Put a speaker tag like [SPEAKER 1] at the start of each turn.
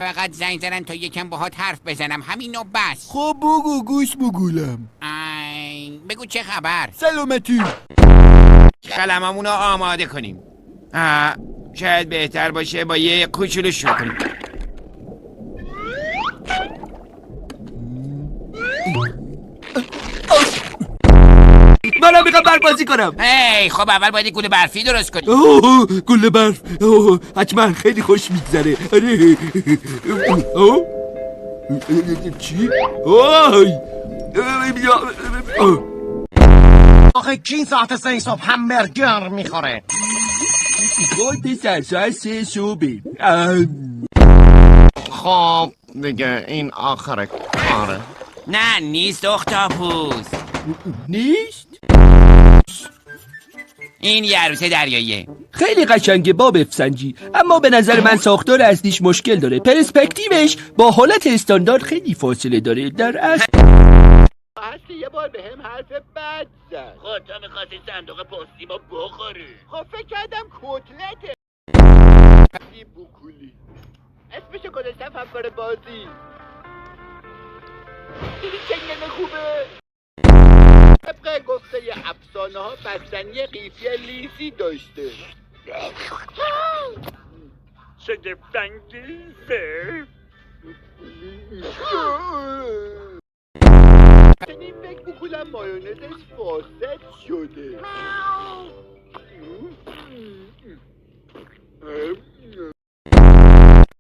[SPEAKER 1] فقط زنگ زدن تا یکم باهات حرف بزنم، همین و بس.
[SPEAKER 2] خب بگو گوش بگولم.
[SPEAKER 1] بگو چه خبر؟
[SPEAKER 2] سلامتی.
[SPEAKER 1] قلممونو آماده کنیم. شاید بهتر باشه با یه کوچولو شروع کنیم.
[SPEAKER 2] منم میخوام برق بازی کنم.
[SPEAKER 1] خب اول باید گول برفی درست کنیم.
[SPEAKER 2] گل برف. حتما خیلی خوش میگذره. آره. چی؟
[SPEAKER 3] آخه کی ساعت 3 صبح همبرگر میخوره؟
[SPEAKER 2] وای پسر ساعت 3 صبح.
[SPEAKER 3] خب دیگه این آخر کاره.
[SPEAKER 1] نه نیست اختاپوس.
[SPEAKER 2] نیست؟
[SPEAKER 1] این یه عروسه دریاییه.
[SPEAKER 2] خیلی قشنگه باب افسنجی، اما به نظر من ساختار اصلیش مشکل داره. پرسپکتیوش با حالت استاندارد خیلی فاصله داره. در اصل
[SPEAKER 4] یه بار به هم حرف بد زد. خب تو میخواستی صندوق پستی ما بخوری. خب فکر کردم کتلته. این بوکولی اسمشو گذاشتم همکار بازی. دیدی چنگنه خوبه. طبق گفته افسانه ها بستنی قیفی لیسی داشته. شگفت‌انگیزه. این فکر بکنم مایونزش فاسد شده.